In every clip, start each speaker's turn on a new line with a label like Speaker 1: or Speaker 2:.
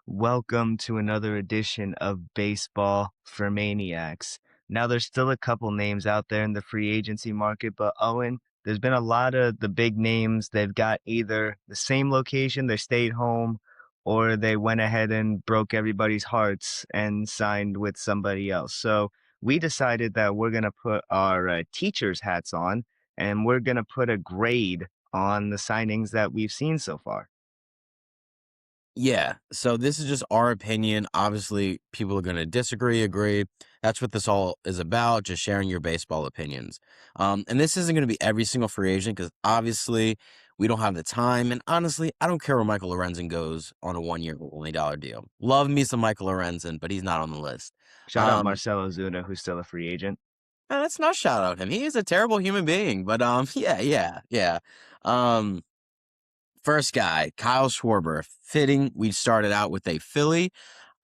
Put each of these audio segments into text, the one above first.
Speaker 1: Welcome to another edition of Baseball for Maniacs. Now, there's still a couple names out there in the free agency market, but Owen, there's been a lot of the big names. They've got either the same location, they stayed home, or they went ahead and broke everybody's hearts and signed with somebody else. So we decided that we're going to put our teachers' hats on and we're going to put a grade on the signings that we've seen so far.
Speaker 2: Yeah, so this is just our opinion. Obviously, people are going to disagree, agree. That's what this all is about, just sharing your baseball opinions. And this isn't going to be every single free agent because obviously we don't have the time. And honestly, I don't care where Michael Lorenzen goes on a 1 year, $only deal. Love me some Michael Lorenzen, but he's not on the list.
Speaker 1: Shout out
Speaker 2: Um,
Speaker 1: Marcelo Zuna, who's still a free agent.
Speaker 2: let's not shout out him. He is a terrible human being, but yeah. Um, First guy, Kyle Schwarber. Fitting, we started out with a Philly.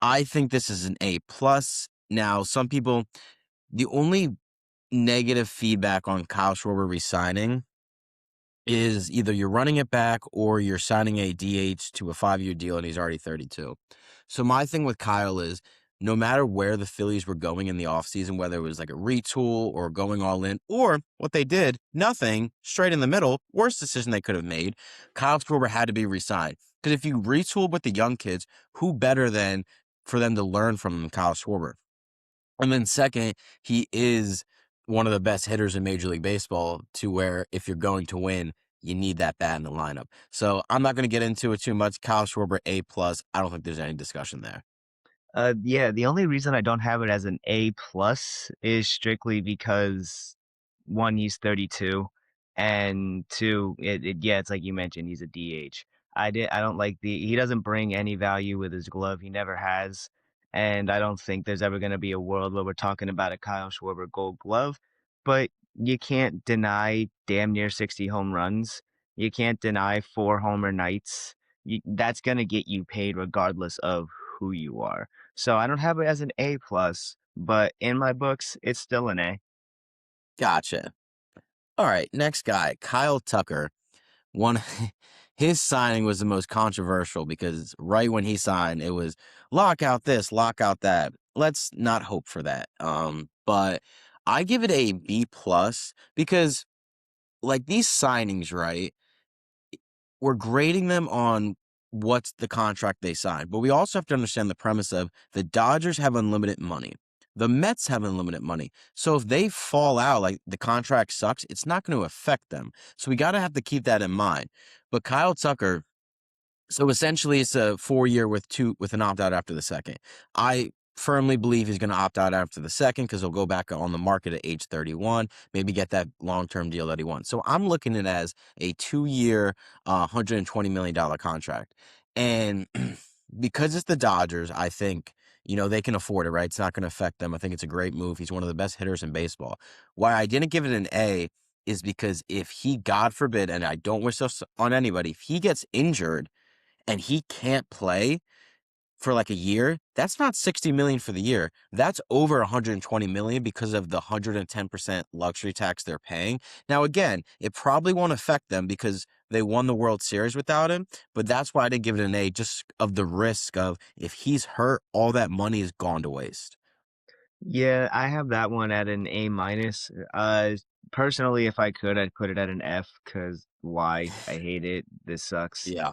Speaker 2: I think this is an A plus. Now, some people, the only negative feedback on Kyle Schwarber resigning is either you're running it back or you're signing a DH to a 5 year deal and he's already 32. So my thing with Kyle is no matter where the Phillies were going in the offseason, whether it was like a retool or going all in, or what they did, nothing, straight in the middle, worst decision they could have made, Kyle Schwarber had to be re-signed. Because if you retool with the young kids, who better than for them to learn from Kyle Schwarber? And then second, he is one of the best hitters in Major League Baseball to where if you're going to win, you need that bat in the lineup. So I'm not going to get into it too much. Kyle Schwarber, A plus. I don't think there's any discussion there.
Speaker 1: Yeah, the only reason I don't have it as an A plus is strictly because one, he's 32, and two, yeah, it's like you mentioned, he's a DH. I don't like he doesn't bring any value with his glove. He never has, and I don't think there's ever going to be a world where we're talking about a Kyle Schwarber Gold Glove. But you can't deny damn near 60 home runs. You can't deny 4 homer nights. That's going to get you paid regardless of who you are. So I don't have it as an A plus, but in my books, it's still an A.
Speaker 2: Gotcha. All right, next guy, Kyle Tucker. One, his signing was the most controversial because right when he signed, it was lock out this, lock out that. Let's not hope for that. But I give it a B plus because like these signings, right? We're grading them on what's the contract they signed. But we also have to understand the premise of the Dodgers have unlimited money. The Mets have unlimited money. So if they fall out, like the contract sucks, it's not going to affect them. So we got to have to keep that in mind. But Kyle Tucker, so essentially, it's a 4 year with an opt out after the second. I firmly believe he's going to opt out after the second because he'll go back on the market at age 31, maybe get that long term deal that he wants. So I'm looking at it as a 2 year, $120 million contract, and because it's the Dodgers, I think. They can afford it, right? It's not going to affect them. I think it's a great move. He's one of the best hitters in baseball. Why I didn't give it an A is because if he, God forbid, and I don't wish this on anybody, if he gets injured and he can't play for like a year, that's not 60 million for the year. That's over 120 million because of the 110% luxury tax they're paying. Now, again, it probably won't affect them because they won the World Series without him, but that's why I didn't give it an A, just of the risk of if he's hurt, all that money is gone to waste.
Speaker 1: Yeah, I have that one at an A minus. Personally, if I could, I'd put it at an F because why? I hate it. This sucks.
Speaker 2: Yeah,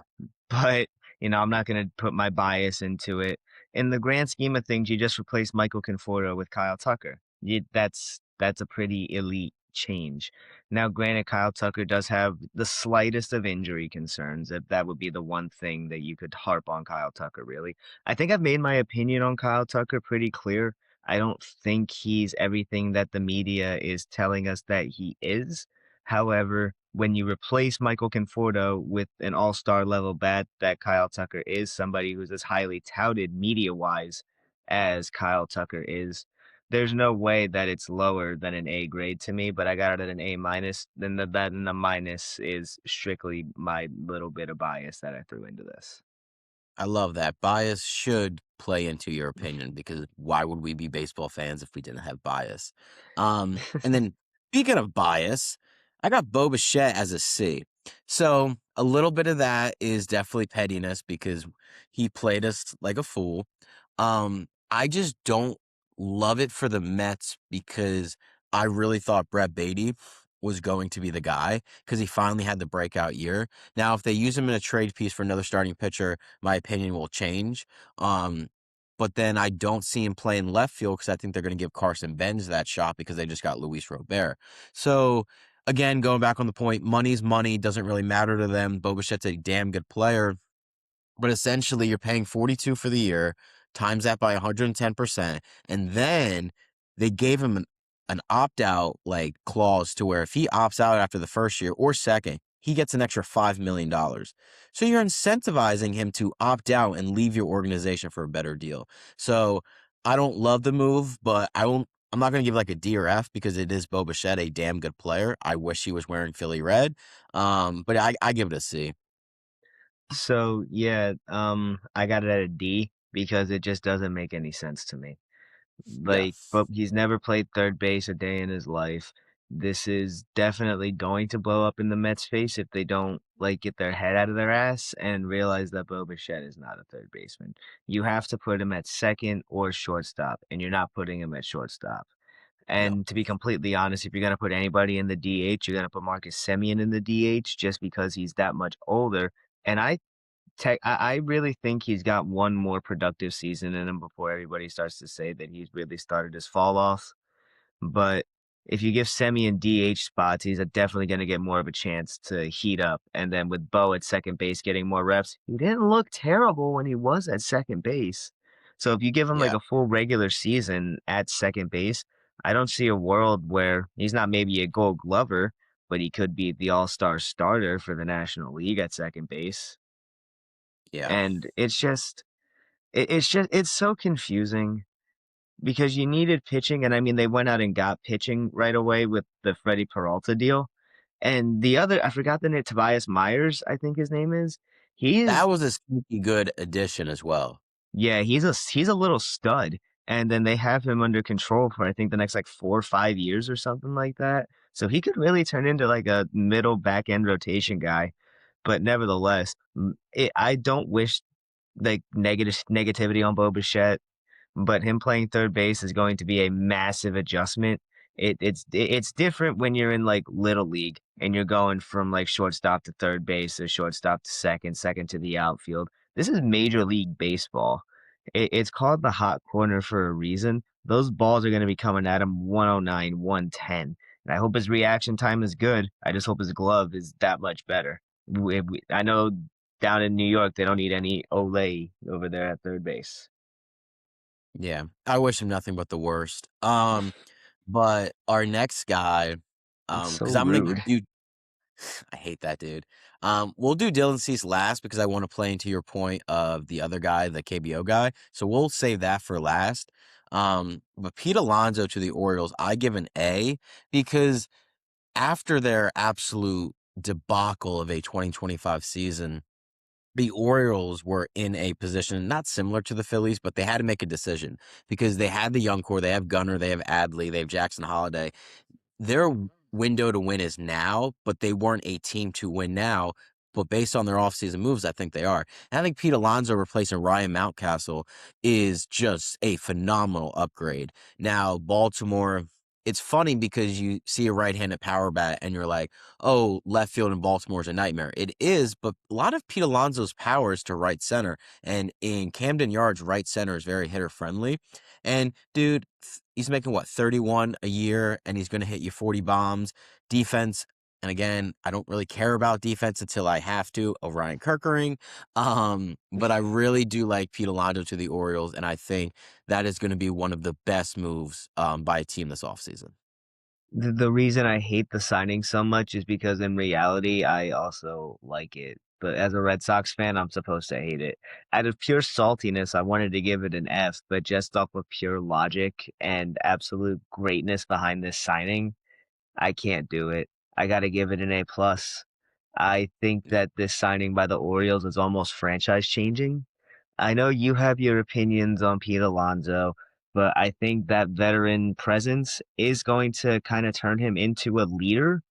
Speaker 1: But, I'm not going to put my bias into it. In the grand scheme of things, you just replaced Michael Conforto with Kyle Tucker. That's a pretty elite change. Now, granted, Kyle Tucker does have the slightest of injury concerns. That would be the one thing that you could harp on Kyle Tucker, really. I think I've made my opinion on Kyle Tucker pretty clear. I don't think he's everything that the media is telling us that he is. However, when you replace Michael Conforto with an all-star level bat that Kyle Tucker is, somebody who's as highly touted media-wise as Kyle Tucker is, there's no way that it's lower than an A grade to me, but I got it at an A minus. Then the minus is strictly my little bit of bias that I threw into this.
Speaker 2: I love that. Bias should play into your opinion because why would we be baseball fans if we didn't have bias? And then speaking of bias, I got Bo Bichette as a C. So a little bit of that is definitely pettiness because he played us like a fool. I just don't love it for the Mets because I really thought Brett Beatty was going to be the guy because he finally had the breakout year. Now, if they use him in a trade piece for another starting pitcher, my opinion will change. Um, but then I don't see him playing left field because I think they're going to give Carson Benz that shot because they just got Luis Robert. So again, going back on the point, money's money, doesn't really matter to them. Bo Bichette's a damn good player, but essentially you're paying 42 for the year, times that by 110%, and then they gave him an opt-out like clause to where if he opts out after the first year or second, he gets an extra $5 million. So you're incentivizing him to opt out and leave your organization for a better deal. So I don't love the move, but I'm not going to give like a D or F because it is Bo Bichette, a damn good player. I wish he was wearing Philly red. But I give it a C.
Speaker 1: So yeah, I got it at a D because it just doesn't make any sense to me.
Speaker 2: Yeah.
Speaker 1: But he's never played third base a day in his life. This is definitely going to blow up in the Mets' face if they don't like get their head out of their ass and realize that Bo Bichette is not a third baseman. You have to put him at second or shortstop, and you're not putting him at shortstop.
Speaker 2: No.
Speaker 1: And to be completely honest, if you're gonna put anybody in the DH, you're gonna put Marcus Semien in the DH just because he's that much older. And I really think he's got one more productive season in him before everybody starts to say that he's really started his fall off. But if you give Semien DH spots, he's definitely going to get more of a chance to heat up. And then with Bo at second base getting more reps, he didn't look terrible when he was at second base. So if you give him like
Speaker 2: Yeah.
Speaker 1: a full regular season at second base, I don't see a world where he's not maybe a Gold Glover, but he could be the All-Star starter for the National League at second base.
Speaker 2: Yeah.
Speaker 1: And it's so confusing because you needed pitching, and I mean they went out and got pitching right away with the Freddie Peralta deal. And the other, I forgot the name, Tobias Myers, I think his name is.
Speaker 2: That
Speaker 1: He's
Speaker 2: was a sneaky good addition as well.
Speaker 1: Yeah, he's a little stud. And then they have him under control for I think the next like 4 or 5 years or something like that. So he could really turn into like a middle back end rotation guy. But nevertheless, I don't wish like negativity on Bo Bichette, but him playing third base is going to be a massive adjustment. It's different when you're in like little league and you're going from like shortstop to third base or shortstop to second, second to the outfield. This is Major League Baseball. It's called the hot corner for a reason. Those balls are going to be coming at him 109, 110. And I hope his reaction time is good. I just hope his glove is that much better. I know down in New York, they don't need any Olay over there at third base.
Speaker 2: Yeah. I wish him nothing but the worst. But our next guy,
Speaker 1: It's so
Speaker 2: because I'm gonna
Speaker 1: rude.
Speaker 2: do I hate that dude. We'll do Dylan Cease last because I want to play into your point of the other guy, the KBO guy. So we'll save that for last. But Pete Alonso to the Orioles, I give an A because after their absolute debacle of a 2025 season, the Orioles were in a position not similar to the Phillies, but they had to make a decision because they had the young core. They have Gunnar, they have Adley, they have Jackson Holiday. Their window to win is now, but they weren't a team to win now. But based on their offseason moves, I think they are. And I think Pete Alonso replacing Ryan Mountcastle is just a phenomenal upgrade. Now, Baltimore, it's funny because you see a right-handed power bat and you're like, oh, left field in Baltimore is a nightmare. It is, but a lot of Pete Alonso's power is to right center. And in Camden Yards, right center is very hitter friendly. And dude, he's making what, 31 a year, and he's going to hit you 40 bombs. Defense, and again, I don't really care about defense until I have to, Orion Kirkering. But I really do like Pete Alonso to the Orioles, and I think that is going to be one of the best moves by a team this offseason.
Speaker 1: The reason I hate the signing so much is because in reality, I also like it. But as a Red Sox fan, I'm supposed to hate it. Out of pure saltiness, I wanted to give it an F, but just off of pure logic and absolute greatness behind this signing, I can't do it. I got to give it an A plus. I think
Speaker 2: Yeah.
Speaker 1: that this signing by the Orioles is almost franchise changing. I know you have your opinions on Pete Alonso, but I think that veteran presence is going to kind of turn him into a leader.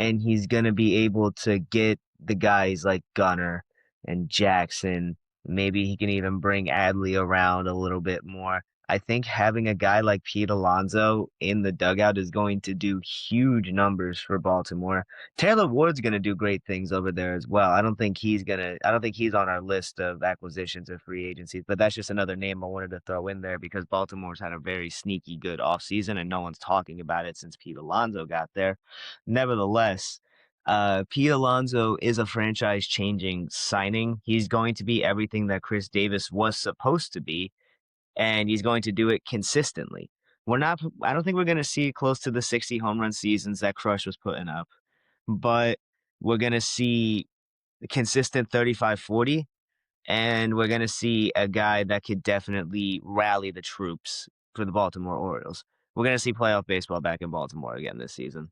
Speaker 1: and he's gonna be able to get the guys like Gunner and Jackson. Maybe he can even bring Adley around a little bit more. I think having a guy like Pete Alonso in the dugout is going to do huge numbers for Baltimore. Taylor Ward's going to do great things over there as well. I don't think he's on our list of acquisitions or free agencies, but that's just another name I wanted to throw in there because Baltimore's had a very sneaky good offseason and no one's talking about it since Pete Alonso got there. Nevertheless, Pete Alonso is a franchise changing signing. He's going to be everything that Chris Davis was supposed to be, and he's going to do it consistently. I don't think we're going to see close to the 60 home run seasons that Crush was putting up, but we're going to see consistent 35-40, and we're going to see a guy that could definitely rally the troops for the Baltimore Orioles. We're going to see playoff baseball back in Baltimore again this season.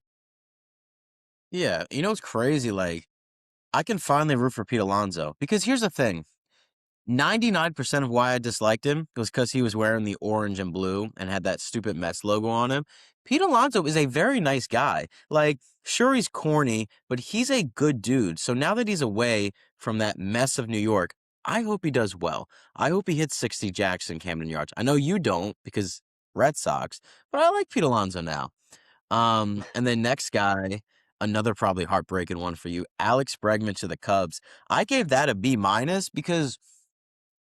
Speaker 2: Yeah, you know what's crazy? Like, I can finally root for Pete Alonso because here's the thing. 99% of why I disliked him was because he was wearing the orange and blue and had that stupid Mets logo on him. Pete Alonso is a very nice guy. Like, sure, he's corny, but he's a good dude. So now that he's away from that mess of New York, I hope he does well. I hope he hits 60 jacks in Camden Yards. I know you don't because Red Sox, but I like Pete Alonso now. And then next guy, another probably heartbreaking one for you, Alex Bregman to the Cubs. I gave that a B minus because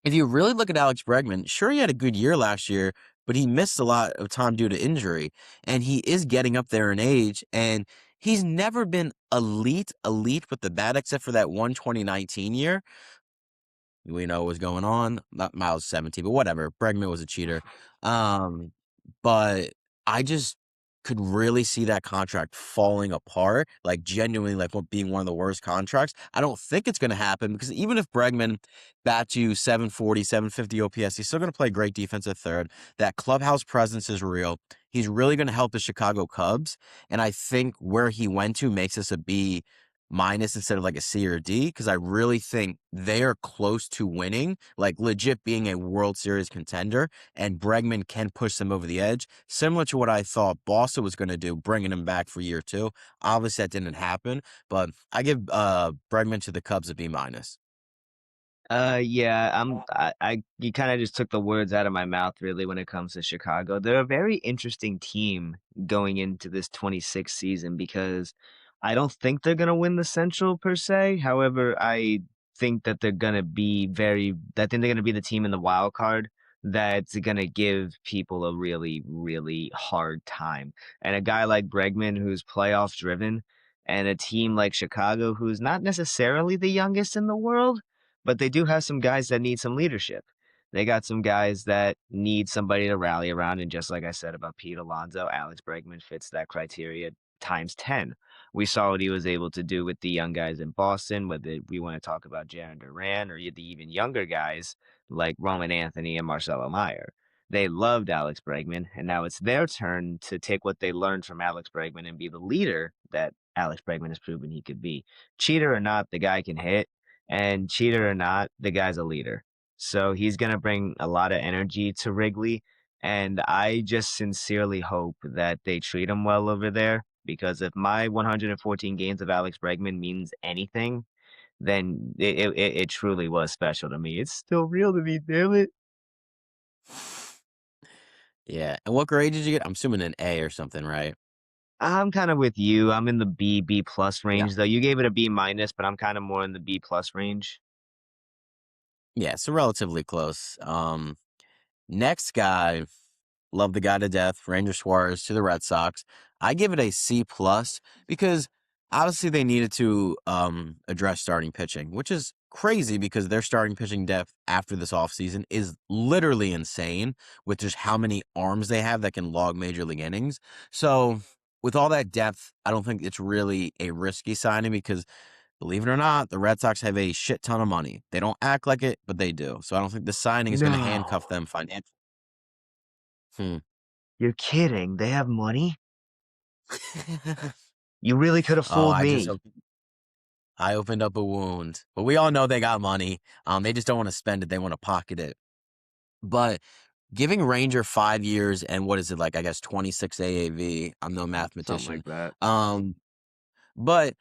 Speaker 2: if you really look at Alex Bregman, sure, he had a good year last year, but he missed a lot of time due to injury. And he is getting up there in age, and he's never been elite with the bat, except for that one 2019 year. We know what was going on. Not Miles 17, but whatever. Bregman was a cheater. Um, but I just could really see that contract falling apart, like genuinely like being one of the worst contracts. I don't think it's going to happen because even if Bregman bats you 740, 750 OPS, he's still going to play great defense at third. That clubhouse presence is real. He's really going to help the Chicago Cubs. And I think where he went to makes us a B minus instead of like a C or D because I really think they are close to winning, like legit being a World Series contender, and Bregman can push them over the edge, similar to what I thought Boston was going to do, bringing him back for year two. Obviously, that didn't happen, but I give Bregman to the Cubs a B minus.
Speaker 1: Yeah, you kind of just took the words out of my mouth, really, when it comes to Chicago. They're a very interesting team going into this 26 season because I don't think they're gonna win the Central per se. However, I think they're gonna be the team in the wild card that's gonna give people a really, really hard time. And a guy like Bregman, who's playoff driven, and a team like Chicago, who's not necessarily the youngest in the world, but they do have some guys that need some leadership. They got some guys that need somebody to rally around, and just like I said about Pete Alonso, Alex Bregman fits that criteria times 10. We saw what he was able to do with the young guys in Boston, whether we want to talk about Jaron Duran or the even younger guys like Roman Anthony and Marcelo Meyer. They loved Alex Bregman, and now it's their turn to take what they learned from Alex Bregman and be the leader that Alex Bregman has proven he could be. Cheater or not, the guy can hit, and cheater or not, the guy's a leader. So he's going to bring a lot of energy to Wrigley. And I just sincerely hope that they treat him well over there because if my 114 games of Alex Bregman means anything, then it truly was special to me. It's still real to me, damn it.
Speaker 2: Yeah. And what grade did you get? I'm assuming an A or something, right?
Speaker 1: I'm kind of with you. I'm in the B plus
Speaker 2: Yeah.
Speaker 1: range though. You gave it a B minus, but I'm kind of more in the B plus range.
Speaker 2: Yeah. So relatively close. Next guy, love the guy to death, Ranger Suarez to the Red Sox. I give it a C plus because obviously they needed to address starting pitching, which is crazy because their starting pitching depth after this offseason is literally insane with just how many arms they have that can log major league innings. So with all that depth, I don't think it's really a risky signing because believe it or not, the Red Sox have a shit ton of money. They don't act like it, but they do. So I don't think the signing is going to handcuff
Speaker 1: No,
Speaker 2: them financially. Hmm.
Speaker 1: you're kidding. They have money? You really could have
Speaker 2: Oh,
Speaker 1: fooled me.
Speaker 2: I opened up a wound. But we all know they got money. They just don't want to spend it. They want to pocket it. But giving Ranger 5 years and what is it like? I guess 26 AAV. I'm no
Speaker 1: Something
Speaker 2: mathematician.
Speaker 1: like that.
Speaker 2: Um, but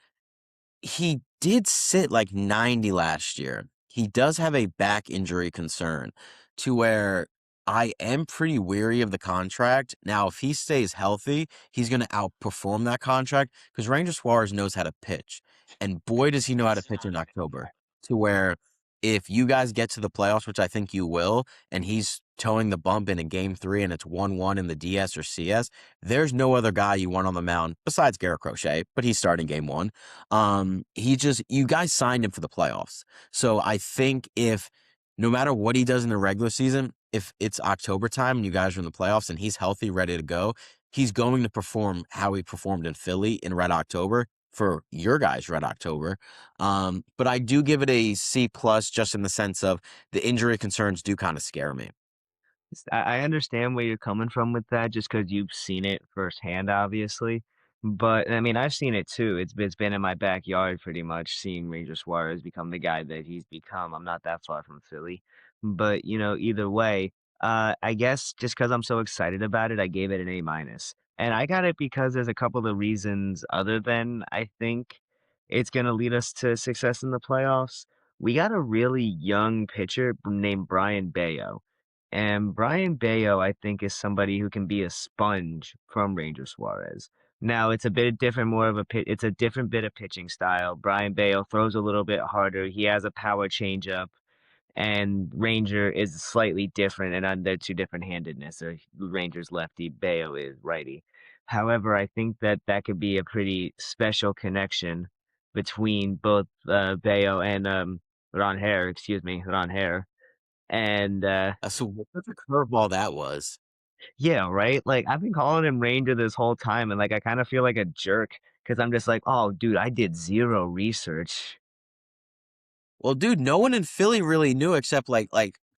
Speaker 2: he did sit like 90 last year. He does have a back injury concern to where I am pretty weary of the contract. Now, if he stays healthy, he's going to outperform that contract because Ranger Suarez knows how to pitch. And boy, does he know how to pitch in October to where if you guys get to the playoffs, which I think you will, and he's towing the bump in a game 3 and it's 1-1 in the DS or CS, there's no other guy you want on the mound besides Garrett Crochet, but he's starting game 1. You guys signed him for the playoffs. So I think if no matter what he does in the regular season, if it's October time and you guys are in the playoffs and he's healthy, ready to go, he's going to perform how he performed in Philly in Red October for your guys' Red October. But I do give it a C plus just in the sense of the injury concerns do kind of scare me.
Speaker 1: I understand where you're coming from with that just because 'cause you've seen it firsthand, obviously. But, I mean, I've seen it too. It's been in my backyard pretty much, seeing Ranger Suarez become the guy that he's become. I'm not that far from Philly. But, either way, I guess just because 'cause I'm so excited about it, I gave it an A minus. And I got it because there's a couple of reasons other than I think it's gonna lead us to success in the playoffs. We got a really young pitcher named Brian Bayo. And Brian Bayo, I think, is somebody who can be a sponge from Ranger Suarez. Now, it's a bit different, more of it's a different bit of pitching style. Brian Bayo throws a little bit harder. He has a power changeup, and Ranger is slightly different, and they're two different handedness. So Ranger's lefty, Bayo is righty. However, I think that that could be a pretty special connection between both Bayo and Ron Hare, excuse me, Ron Hare. And
Speaker 2: So what a curveball that was.
Speaker 1: yeah, right? Like, I've been calling him Ranger this whole time, and, like, I kinda feel like a jerk because 'cause I'm just like, "Oh, dude, I did 0 research."
Speaker 2: Well, dude, no one in Philly really knew except like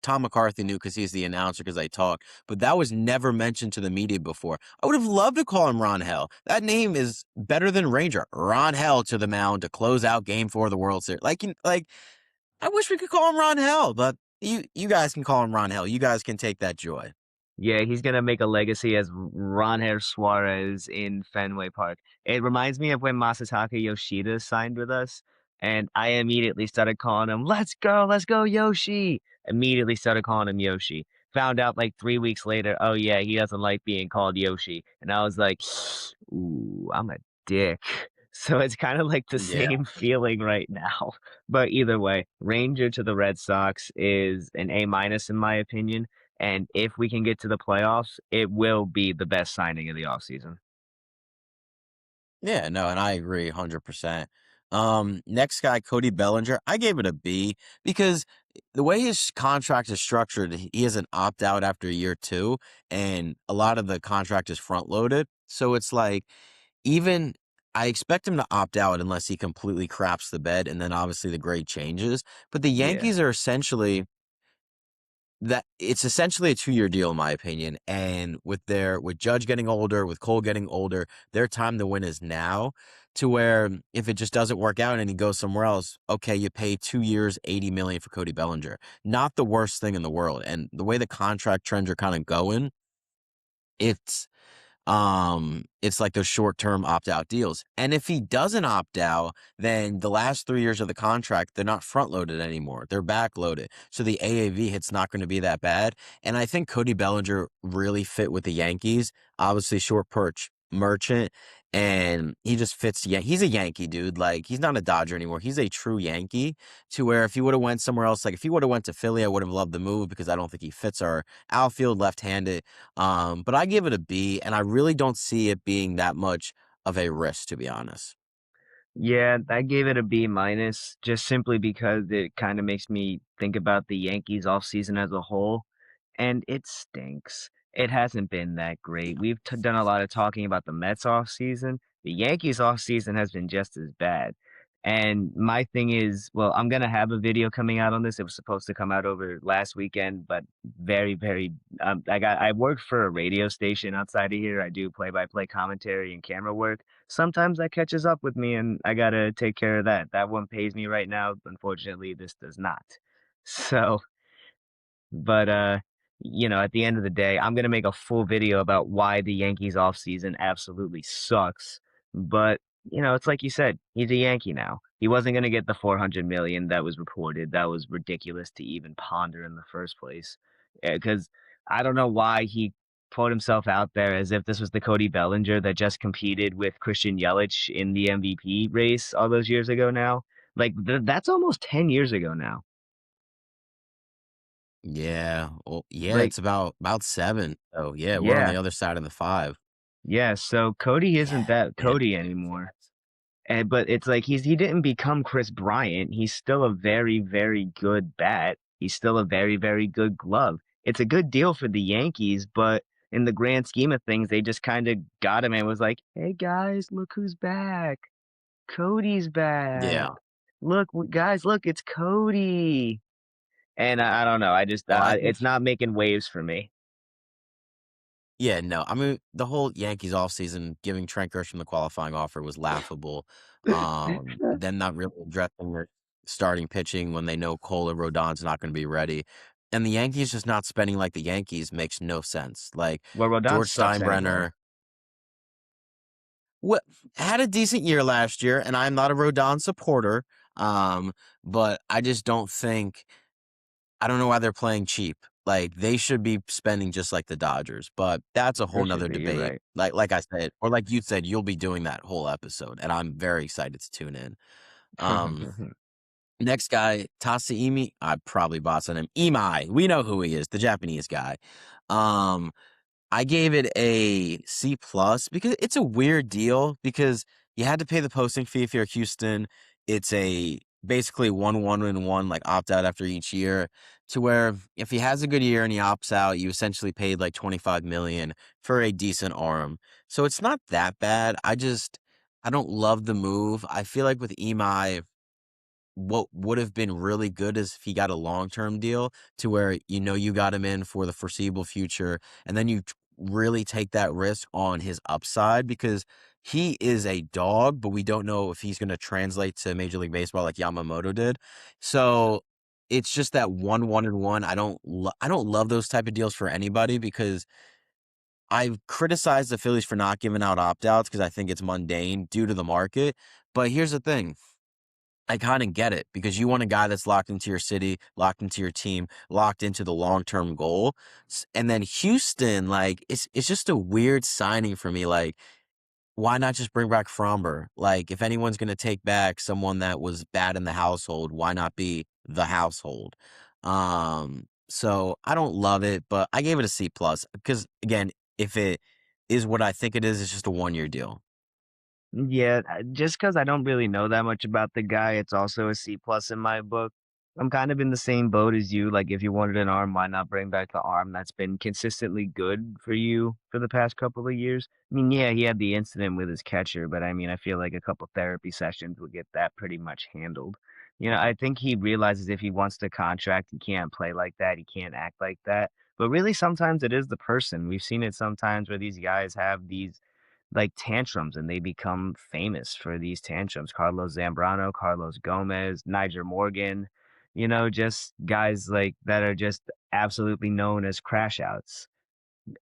Speaker 2: Tom McCarthy knew because he's the announcer because I talk, but that was never mentioned to the media before. I would have loved to call him Ron Hell. That name is better than Ranger. Ron Hell to the mound to close out Game 4 of the World Series. Like I wish we could call him Ron Hell, but you guys can call him Ron Hell. You guys can take that joy.
Speaker 1: Yeah, he's gonna make a legacy as Ronher Suarez in Fenway Park. It reminds me of when Masataka Yoshida signed with us, and I immediately started calling him, let's go, Yoshi!" Immediately started calling him Yoshi. Found out like 3 weeks later, oh yeah, he doesn't like being called Yoshi, and I was like, "Ooh, I'm a dick." So it's kinda like the
Speaker 2: Yeah.
Speaker 1: same feeling right now. But either way, Ranger to the Red Sox is an A minus in my opinion. And if we can get to the playoffs, it will be the best signing of the offseason.
Speaker 2: Yeah, no, and I agree 100%. Next guy, Cody Bellinger, I gave it a B because the way his contract is structured, he has an opt out after year 2, and a lot of the contract is front loaded. So it's like, even I expect him to opt out unless he completely craps the bed, and then obviously the grade changes. But the
Speaker 1: Yeah.
Speaker 2: Yankees are essentially that it's essentially a 2-year deal in my opinion, and with Judge getting older, with Cole getting older, their time to win is now, to where if it just doesn't work out and he goes somewhere else, okay, you pay 2 years, 80 million for Cody Bellinger. Not the worst thing in the world, and the way the contract trends are kinda going, it's it's like those short-term opt-out deals. And if he doesn't opt out, then the last 3 years of the contract, they're not front-loaded anymore. They're back-loaded. So the AAV hit's not gonna be that bad. And I think Cody Bellinger really fit with the Yankees. Obviously, short perch merchant, and he just fits. Yeah, he's a Yankee, dude. Like, he's not a Dodger anymore. He's a true Yankee. To where if he would have went somewhere else, like if he would have went to Philly, I would have loved the move because I don't think he fits our outfield left-handed. But I give it a B, and I really don't see it being that much of a risk, to be honest.
Speaker 1: Yeah, I gave it a B minus just simply because it kind of makes me think about the Yankees offseason as a whole, and it stinks. It hasn't been that great. We've done a lot of talking about the Mets offseason. The Yankees offseason has been just as bad. And my thing is, well, I'm gonna have a video coming out on this. It was supposed to come out over last weekend, but very, I work for a radio station outside of here. I do play-by-play commentary and camera work. Sometimes that catches up with me, and I gotta take care of that. That one pays me right now. Unfortunately, this does not. So, but at the end of the day, I'm gonna make a full video about why the Yankees offseason absolutely sucks. But it's like you said, he's a Yankee now. He wasn't going to get the 400 million that was reported. That was ridiculous to even ponder in the first place. Because I don't know why he put himself out there as if this was the Cody Bellinger that just competed with Christian Yelich in the MVP race all those years ago now. Like that's almost 10 years ago now.
Speaker 2: Yeah. Well, yeah,
Speaker 1: Like
Speaker 2: it's about 7. So, yeah, we're on
Speaker 1: yeah.
Speaker 2: the other side of the 5.
Speaker 1: Yeah, so Cody isn't
Speaker 2: Yeah,
Speaker 1: that
Speaker 2: man,
Speaker 1: Cody
Speaker 2: big
Speaker 1: anymore.
Speaker 2: fans.
Speaker 1: And but it's like he didn't become Chris Bryant. He's still a very, very good bat. He's still a very, very good glove. It's a good deal for the Yankees, but in the grand scheme of things, they just kind of got him and was like, "Hey guys, look who's back. Cody's back.
Speaker 2: Yeah.
Speaker 1: Look, guys, look, it's Cody." And I don't know. I just
Speaker 2: Well, I think
Speaker 1: it's not making waves for me.
Speaker 2: yeah, no. I mean, the whole Yankees offseason giving Trent Grisham the qualifying offer was laughable. Then not really addressing their starting pitching when they know Cole or Rodon's not gonna be ready. And the Yankees just not spending like the Yankees makes no sense. Like,
Speaker 1: Well, Rodon
Speaker 2: George
Speaker 1: sucks anyway.
Speaker 2: Steinbrenner Wha had a decent year last year, and I'm not a Rodon supporter, but I just don't think I don't know why they're playing cheap. Like, they should be spending just like the Dodgers, but that's a
Speaker 1: They
Speaker 2: whole
Speaker 1: should
Speaker 2: nother
Speaker 1: be. You're
Speaker 2: debate.
Speaker 1: right.
Speaker 2: Like I said or like you said, you'll be doing that whole episode, and I'm very excited to tune in. Um, Next guy, Tatsumi I probably botched on him. Imai, we know who he is, the Japanese guy. Um I gave it a C plus because it's a weird deal because you had to pay the posting fee if you're Houston. It's a basically one and one like opt out after each year to where if he has a good year and he opts out, you essentially paid like 25 million for a decent arm. So it's not that bad. I don't love the move. I feel like with Imai what would have been really good is if he got a long-term deal to where you got him in for the foreseeable future, and then you really take that risk on his upside because he is a dog, but we don't know if he's going to translate to Major League Baseball like Yamamoto did. So it's just that one and one. I don't love those type of deals for anybody because I've criticized the Phillies for not giving out opt-outs because I think it's mundane due to the market. But here's the thing. I kinda get it because you want a guy that's locked into your city, locked into your team, locked into the long-term goal. And then Houston, like, it's just a weird signing for me, like, why not just bring back Fromber? Like, if anyone's gonna take back someone that was bad in the household, why not be the household? So I don't love it, but I gave it a C plus because, again, if it is what I think it is, it's just a one-year deal.
Speaker 1: Yeah, just because I don't really know that much about the guy, it's also a C plus in my book. I'm kind of in the same boat as you. Like, if you wanted an arm, why not bring back the arm that's been consistently good for you for the past couple of years? I mean, yeah, he had the incident with his catcher, but I mean, I feel like a couple therapy sessions would get that pretty much handled. I think he realizes if he wants to contract, he can't play like that. He can't act like that. But really, sometimes it is the person. We've seen it sometimes where these guys have these like tantrums and they become famous for these tantrums. Carlos Zambrano, Carlos Gomez, Niger Morgan, just guys like that are just absolutely known as crash outs.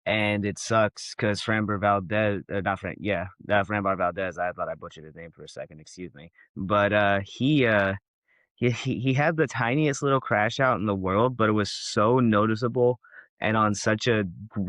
Speaker 1: And it sucks because Framber Valdez, not Fran, yeah, Framber Valdez. I thought I butchered his name for a second. Excuse me, but he had the tiniest little crash out in the world, but it was so noticeable and on such a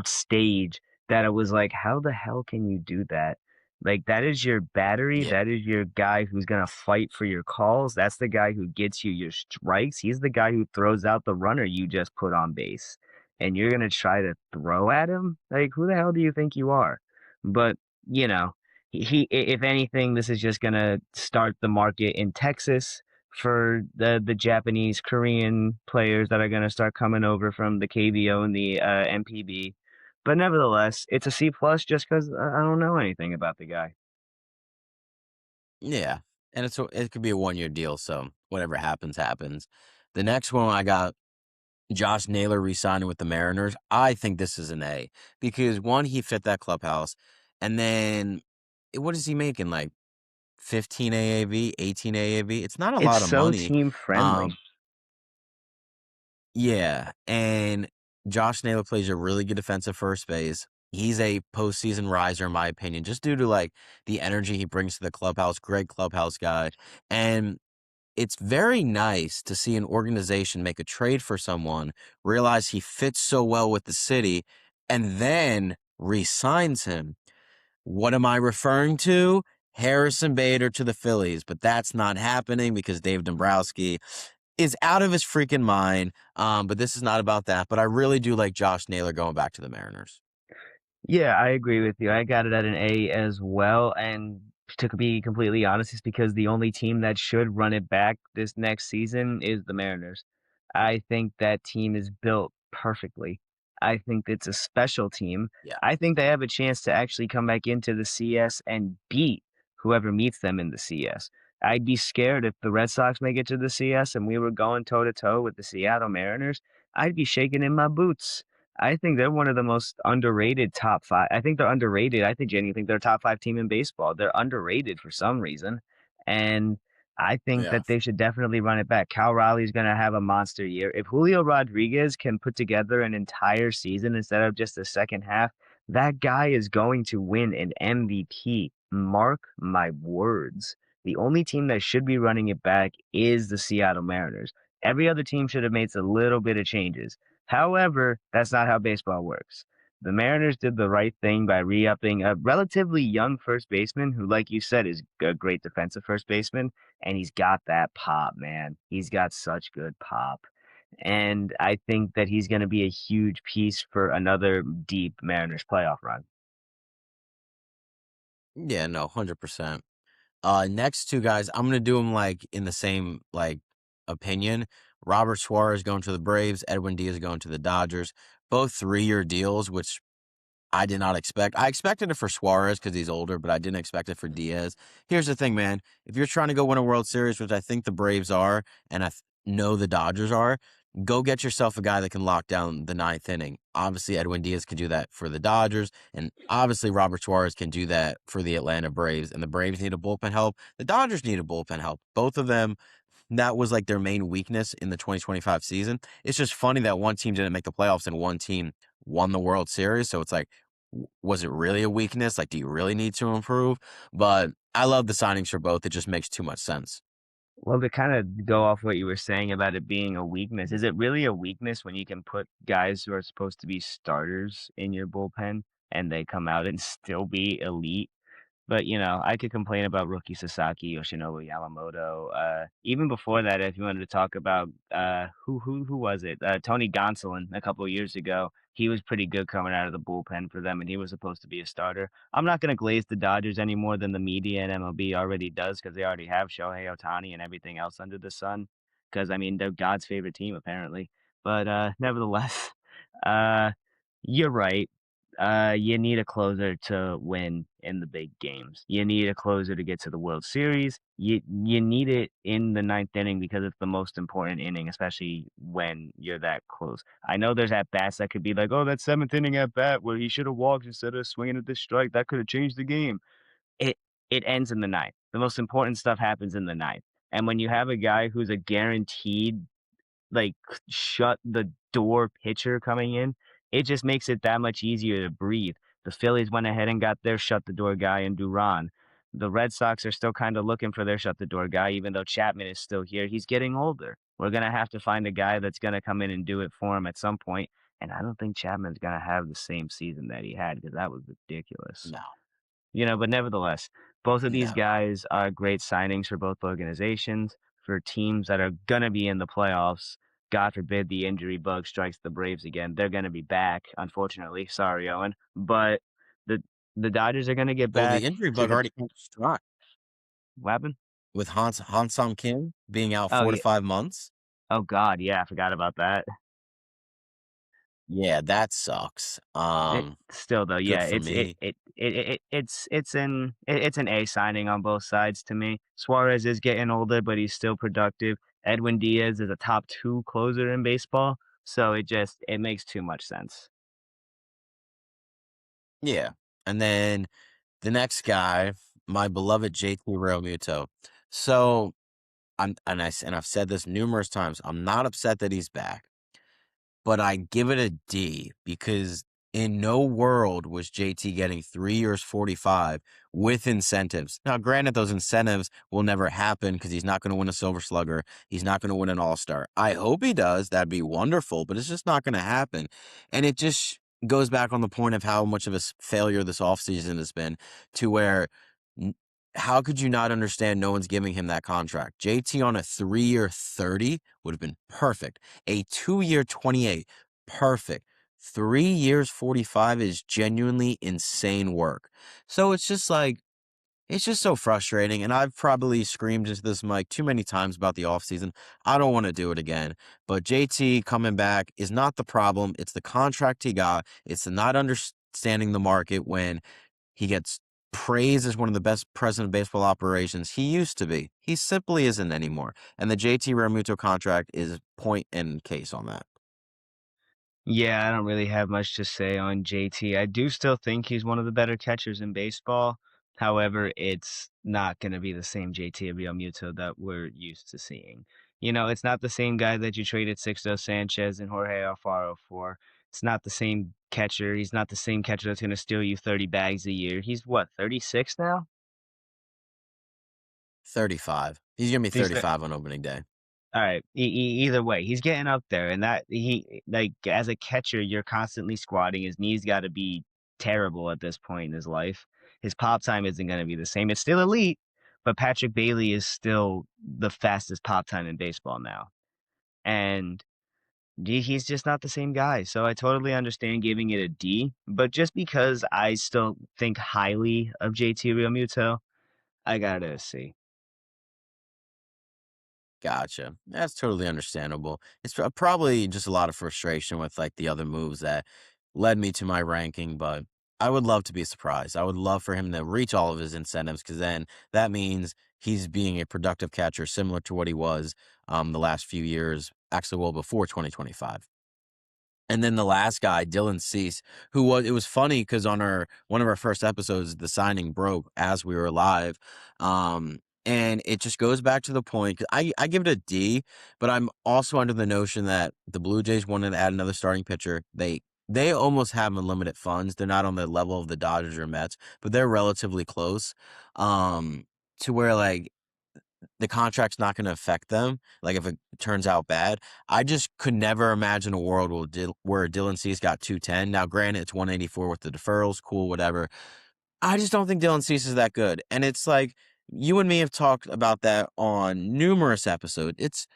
Speaker 1: stage that it was like, how the hell can you do that? Like that is your battery.
Speaker 2: Yeah.
Speaker 1: That is your guy who's gonna fight for your calls. That's the guy who gets you your strikes. He's the guy who throws out the runner you just put on base. And you're gonna try to throw at him? Like who the hell do you think you are? But you know, if anything, this is just gonna start the market in Texas for the Japanese Korean players that are going to start coming over from the KBO and the MPB. But nevertheless, it's a C plus just because I don't know anything about the guy.
Speaker 2: Yeah, and it could be a one-year deal, so whatever happens, happens. The next one I got Josh Naylor re-signing with the Mariners. I think this is an A because one, he fit that clubhouse, and then what is he making? Like 15 AAV, 18 AAV. It's not a
Speaker 1: It's
Speaker 2: lot of
Speaker 1: so
Speaker 2: money.
Speaker 1: team
Speaker 2: Um,
Speaker 1: friendly.
Speaker 2: yeah, and Josh Naylor plays a really good defensive first base. he's a postseason riser, in my opinion, just due to like the energy he brings to the clubhouse. Great clubhouse guy. And it's very nice to see an organization make a trade for someone, realize he fits so well with the city, and then re-signs him. What am I referring to? Harrison Bader to the Phillies, but that's not happening because Dave Dombrowski is out of his freaking mind. But this is not about that. But I really do like Josh Naylor going back to the Mariners.
Speaker 1: Yeah, I agree with you. I got it at an A as well. And to be completely honest, it's because the only team that should run it back this next season is the Mariners. I think that team is built perfectly. I think it's a special team.
Speaker 2: Yeah.
Speaker 1: I think they have a chance to actually come back into the CS and beat whoever meets them in the CS. I'd be scared if the Red Sox make it to the CS and we were going toe to toe with the Seattle Mariners. I'd be shaking in my boots. I think they're one of the most underrated top 5. I think they're underrated. I think genuinely think they're a top 5 team in baseball. They're underrated for some reason, and I think
Speaker 2: Yeah.
Speaker 1: that they should definitely run it back. Cal Raleigh's gonna have a monster year. If Julio Rodriguez can put together an entire season instead of just the second half, that guy is going to win an MVP. Mark my words. The only team that should be running it back is the Seattle Mariners. Every other team should have made a little bit of changes. However, that's not how baseball works. The Mariners did the right thing by re-upping a relatively young first baseman who, like you said, is a great defensive first baseman, and he's got that pop, man. He's got such good pop. And I think that he's going to be a huge piece for another deep Mariners playoff run.
Speaker 2: Yeah, no, 100%. Next two guys, I'm gonna do them like in the same like opinion. Robert Suarez going to the Braves, Edwin Diaz going to the Dodgers. Both 3-year deals, which I did not expect. I expected it for Suarez because he's older, but I didn't expect it for Diaz. Here's the thing, man. If you're trying to go win a World Series, which I think the Braves are, and know the Dodgers are, go get yourself a guy that can lock down the ninth inning. Obviously, Edwin Diaz can do that for the Dodgers, and obviously Robert Suarez can do that for the Atlanta Braves. And the Braves need a bullpen help. The Dodgers need a bullpen help. Both of them, that was like their main weakness in the 2025 season. It's just funny that one team didn't make the playoffs and one team won the World Series. So it's like, was it really a weakness? Like, do you really need to improve? But I love the signings for both. It just makes too much sense.
Speaker 1: Well, to kind of go off what you were saying about it being a weakness, is it really a weakness when you can put guys who are supposed to be starters in your bullpen and they come out and still be elite? But, I could complain about rookie Sasaki, Yoshinobu Yamamoto. Even before that, if you wanted to talk about who was it? Tony Gonsolin a couple of years ago. He was pretty good coming out of the bullpen for them, and he was supposed to be a starter. I'm not going to glaze the Dodgers any more than the media and MLB already does because they already have Shohei Ohtani and everything else under the sun. Because I mean, they're God's favorite team apparently. But nevertheless, uh, you're right. You need a closer to win in the big games. You need a closer to get to the World Series. You need it in the ninth inning because it's the most important inning, especially when you're that close. I know there's at bats that could be like, oh, that seventh inning at bat where he should have walked instead of swinging at this strike. That could have changed the game. It it ends in the ninth. The most important stuff happens in the ninth. And when you have a guy who's a guaranteed like, shut the door pitcher coming in, it just makes it that much easier to breathe. The Phillies went ahead and got their shut the door guy in Duran. The Red Sox are still kind of looking for their shut the door guy, even though Chapman is still here. He's getting older. We're gonna have to find a guy that's gonna come in and do it for him at some point. And I don't think Chapman's gonna have the same season that he had because that was ridiculous.
Speaker 2: No,
Speaker 1: But nevertheless, both of these
Speaker 2: never.
Speaker 1: guys are great signings for both organizations, for teams that are gonna be in the playoffs. God forbid the injury bug strikes the Braves again. They're gonna be back, unfortunately. Sorry, Owen. But the the Dodgers are gonna get
Speaker 2: Well, the
Speaker 1: back.
Speaker 2: injury
Speaker 1: They're
Speaker 2: bug
Speaker 1: gonna
Speaker 2: already came to stride
Speaker 1: what happened?
Speaker 2: with Hansam Kim being out
Speaker 1: Oh
Speaker 2: 4 to
Speaker 1: yeah.
Speaker 2: 5 months.
Speaker 1: Oh God, yeah, I forgot about that.
Speaker 2: Yeah, that sucks.
Speaker 1: It still though,
Speaker 2: Good
Speaker 1: yeah,
Speaker 2: for me.
Speaker 1: it's an A signing on both sides to me. Suarez is getting older, but he's still productive. Edwin Diaz is a top 2 closer in baseball, so it makes too much sense.
Speaker 2: Yeah. And then the next guy, my beloved JT Realmuto. So I've said this numerous times. I'm not upset that he's back, but I give it a D because In no world was JT getting 3 years, 45 with incentives. Now, granted, those incentives will never happen because he's not going to win a Silver Slugger. He's not going to win an All Star. I hope he does. That'd be wonderful, but it's just not going to happen. And it just goes back on the point of how much of a failure this offseason has been to where how could you not understand no one's giving him that contract? JT on a 3-year 30 would have been perfect. A 2-year 28, perfect. 3 years 45 is genuinely insane work. So it's just like, it's just so frustrating. And I've probably screamed into this mic too many times about the offseason. I don't want to do it again. But JT coming back is not the problem. It's the contract he got. It's the not understanding the market when he gets praised as one of the best president of baseball operations he used to be. He simply isn't anymore. And the JT Realmuto contract is point and case on that.
Speaker 1: Yeah, I don't really have much to say on JT. I do still think he's one of the better catchers in baseball. However, it's not going to be the same JT Realmuto that we're used to seeing. It's not the same guy that you traded Sixto Sanchez and Jorge Alfaro for. It's not the same catcher. He's not the same catcher that's going to steal you 30 bags a year. He's what, 36 now?
Speaker 2: 35. He's going to be
Speaker 1: He's
Speaker 2: 35 on opening day.
Speaker 1: All right. Either way, he's getting up there, and that he like as a catcher, you're constantly squatting. His knees got to be terrible at this point in his life. His pop time isn't going to be the same. It's still elite, but Patrick Bailey is still the fastest pop time in baseball now, and he's just not the same guy. So I totally understand giving it a D, but just because I still think highly of JT Realmuto, I got it a C.
Speaker 2: Gotcha. That's totally understandable. It's probably just a lot of frustration with like the other moves that led me to my ranking, but I would love to be surprised. I would love for him to reach all of his incentives because then that means he's being a productive catcher similar to what he was the last few years, actually, well, before 2025. And then the last guy, Dylan Cease, it was funny because on one of our first episodes, the signing broke as we were live. And it just goes back to the point. 'Cause I give it a D, but I'm also under the notion that the Blue Jays wanted to add another starting pitcher. They almost have unlimited funds. They're not on the level of the Dodgers or Mets, but they're relatively close. To where like the contract's not going to affect them. Like if it turns out bad, I just could never imagine a world where Dylan Cease got 210. Now, granted, it's 184 with the deferrals, cool, whatever. I just don't think Dylan Cease is that good. And it's like you and me have talked about that on numerous episodes. It's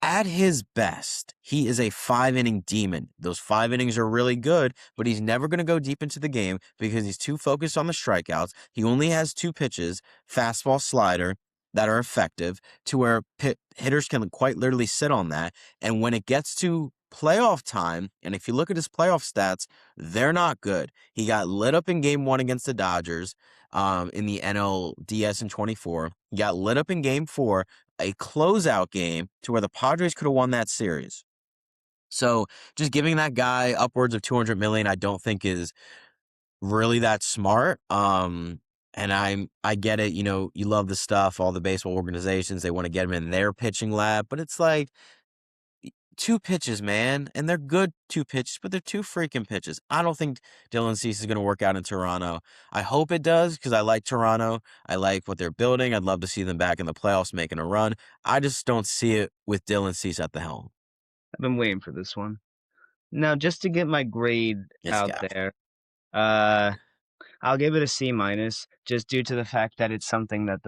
Speaker 2: at his best, he is a 5 inning demon. Those 5 innings are really good, but he's never going to go deep into the game because he's too focused on the strikeouts. He only has two pitches, fastball, slider, that are effective to where hitters can quite literally sit on that. And when it gets to playoff time, and if you look at his playoff stats, they're not good. He got lit up in game one against the Dodgers in the NLDS in 24. He got lit up in game four, a closeout game to where the Padres could have won that series. So just giving that guy upwards of 200 million, I don't think is really that smart. And I get it. You love the stuff. All the baseball organizations, they want to get him in their pitching lab, but it's like two pitches, man, and they're good two pitches, but they're two freaking pitches. I don't think Dylan Cease is going to work out in Toronto. I hope it does because I like Toronto. I like what they're building. I'd love to see them back in the playoffs making a run. I just don't see it with Dylan Cease at the helm.
Speaker 1: I've been waiting for this one. Now, just to get my grade
Speaker 2: This
Speaker 1: out
Speaker 2: guy.
Speaker 1: there, uh, I'll give it a C minus, just due to the fact that it's something that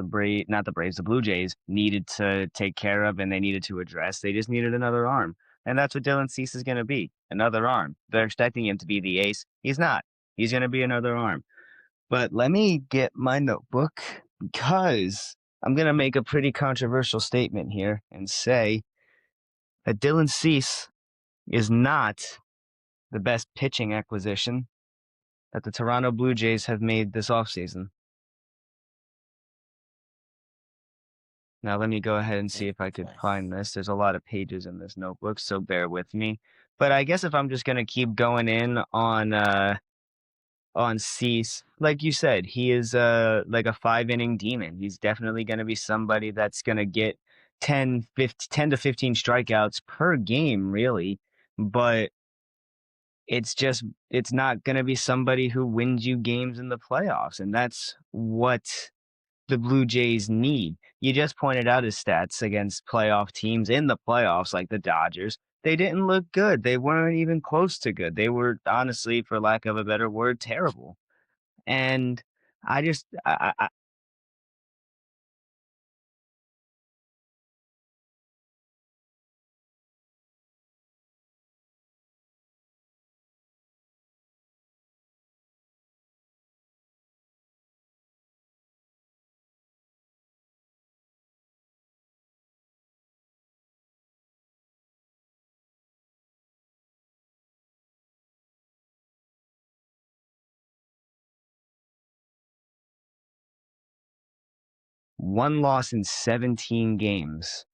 Speaker 1: not the Braves, the Blue Jays needed to take care of and they needed to address. They just needed another arm. And that's what Dylan Cease is going to be, another arm. They're expecting him to be the ace. He's not. He's going to be another arm. But let me get my notebook because I'm going to make a pretty controversial statement here and say that Dylan Cease is not the best pitching acquisition that the Toronto Blue Jays have made this offseason. Now, let me go ahead and see if I could find this. There's a lot of pages in this notebook, so bear with me. But I guess if I'm just going to keep going in on Cease, like you said, he is like a 5 inning demon. He's definitely going to be somebody that's going to get 10 to 15 strikeouts per game, really. But It's just it's not gonna be somebody who wins you games in the playoffs, and that's what the Blue Jays need. You just pointed out his stats against playoff teams in the playoffs, like the Dodgers. They didn't look good. They weren't even close to good. They were honestly, for lack of a better word, terrible. And I just, I 1 loss in 17 games.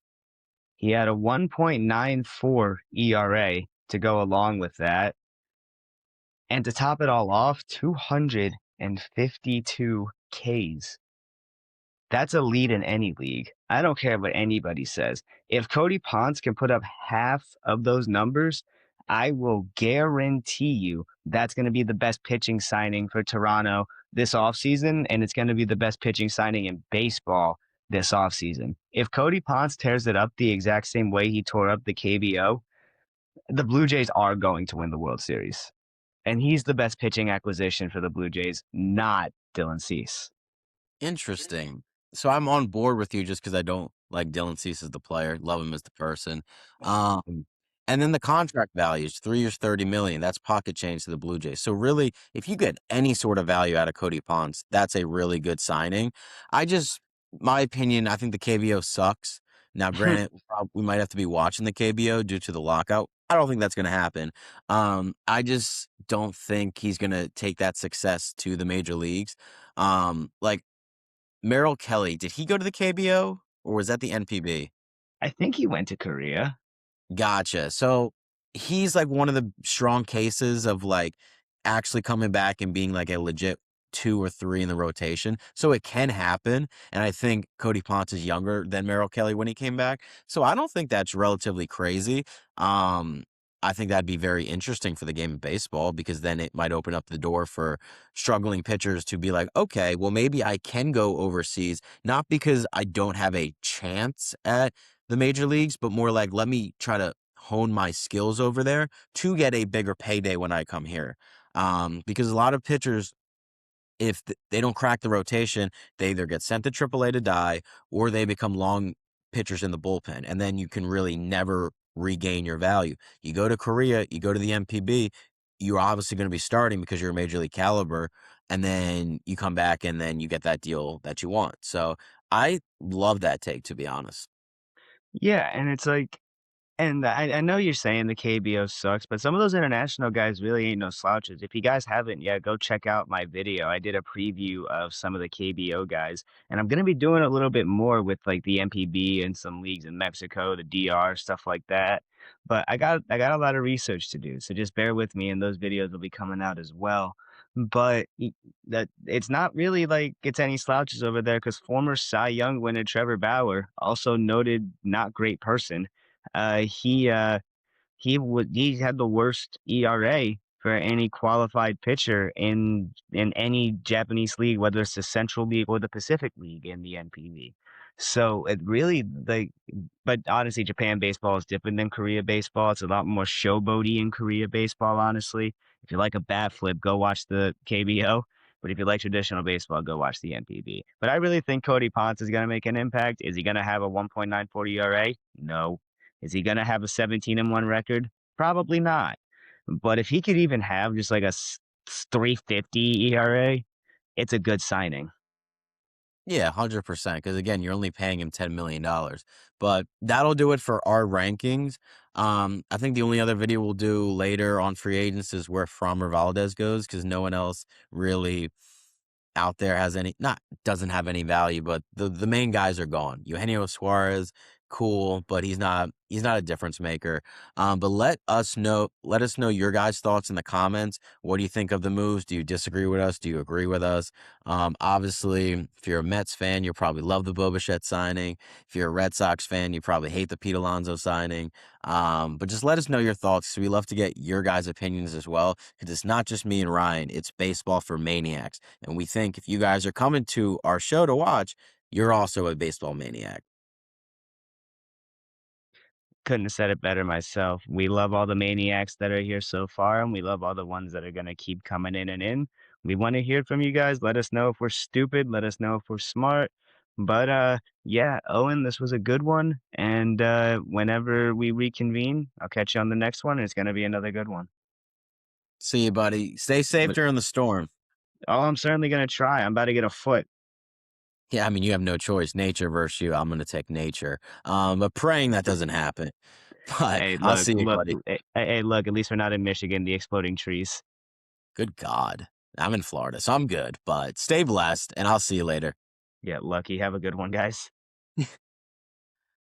Speaker 1: He had a 1.94 ERA to go along with that. And to top it all off, 252 Ks. That's a lead in any league. I don't care what anybody says. If Cody Ponce can put up half of those numbers, I will guarantee you that's going to be the best pitching signing for Toronto this offseason, and it's going to be the best pitching signing in baseball this offseason. If Cody Ponce tears it up the exact same way he tore up the KBO, the Blue Jays are going to win the World Series. And he's the best pitching acquisition for the Blue Jays, not Dylan Cease.
Speaker 2: Interesting. So I'm on board with you just because I don't like Dylan Cease as the player, love him as the person. Um, and then the contract values, 3 years, 30 million. That's pocket change to the Blue Jays. So really, if you get any sort of value out of Cody Ponce, that's a really good signing. I just, my opinion, I think the KBO sucks. Now, granted, we might have to be watching the KBO due to the lockout. I don't think that's going to happen. I just don't think he's going to take that success to the major leagues. Like Merrill Kelly, did he go to the KBO or was that the NPB?
Speaker 1: I think he went to Korea.
Speaker 2: Gotcha. So he's like one of the strong cases of like actually coming back and being like a legit 2 or 3 in the rotation. So it can happen. And I think Cody Ponce is younger than Merrill Kelly when he came back. So I don't think that's relatively crazy. Um, I think that'd be very interesting for the game of baseball because then it might open up the door for struggling pitchers to be like, okay, well, maybe I can go overseas, not because I don't have a chance at the major leagues, but more like, let me try to hone my skills over there to get a bigger payday when I come here. Because a lot of pitchers, if they don't crack the rotation, they either get sent to AAA to die or they become long pitchers in the bullpen. And then you can really never regain your value. You go to Korea, you go to the MPB, you're obviously going to be starting because you're a major league caliber. And then you come back and then you get that deal that you want. So I love that take, to be honest.
Speaker 1: Yeah, and it's like, and I know you're saying the KBO sucks, but some of those international guys really ain't no slouches. If you guys haven't yet, go check out my video. I did a preview of some of the KBO guys, and I'm gonna be doing a little bit more with like the MPB and some leagues in Mexico, the DR, stuff like that. But I got a lot of research to do, so just bear with me, and those videos will be coming out as well. But that it's not really like it's any slouches over there because former Cy Young winner Trevor Bauer, also noted not great person, he had the worst ERA for any qualified pitcher in any Japanese league, whether it's the Central League or the Pacific League in the NPB. So it really like, but honestly, Japan baseball is different than Korea baseball. It's a lot more showboaty in Korea baseball. Honestly, if you like a bat flip, go watch the KBO. But if you like traditional baseball, go watch the NPB. But I really think Cody Ponce is going to make an impact. Is he going to have a 1.94 ERA? No. Is he going to have a 17-1 record? Probably not. But if he could even have just like a 350 ERA, it's a good signing.
Speaker 2: Yeah, 100%. Because again, you're only paying him $10 million. But that'll do it for our rankings. I think the only other video we'll do later on free agents is where Framber Valdez goes because no one else really out there has any not doesn't have any value, but the main guys are gone. Eugenio Suarez, cool, but he's not a difference maker. But let us know your guys' thoughts in the comments. What do you think of the moves? Do you disagree with us? Do you agree with us? Obviously, if you're a Mets fan, you'll probably love the Bo Bichette signing. If you're a Red Sox fan, you probably hate the Pete Alonso signing. But just let us know your thoughts. 'Cause we love to get your guys' opinions as well, because it's not just me and Ryan. It's baseball for maniacs, and we think if you guys are coming to our show to watch, you're also a baseball maniac.
Speaker 1: Couldn't have said it better myself. We love all the maniacs that are here so far, and we love all the ones that are gonna keep coming in and in. We wanna hear from you guys. Let us know if we're stupid. Let us know if we're smart. But, yeah, Owen, this was a good one, and, whenever we reconvene, I'll catch you on the next one, and it's gonna be another good one.
Speaker 2: See you, buddy. Stay safe
Speaker 1: But
Speaker 2: during the storm.
Speaker 1: oh, I'm certainly gonna try. I'm about to get a foot.
Speaker 2: Yeah, I mean, you have no choice. Nature versus you. I'm gonna take nature. But praying that doesn't happen. But
Speaker 1: Hey,
Speaker 2: I'll
Speaker 1: look,
Speaker 2: see you,
Speaker 1: look,
Speaker 2: buddy.
Speaker 1: hey, look, at least we're not in Michigan, the exploding trees.
Speaker 2: Good God. I'm in Florida, so I'm good. But stay blessed, and I'll see you later.
Speaker 1: Yeah, lucky. Have a good one, guys.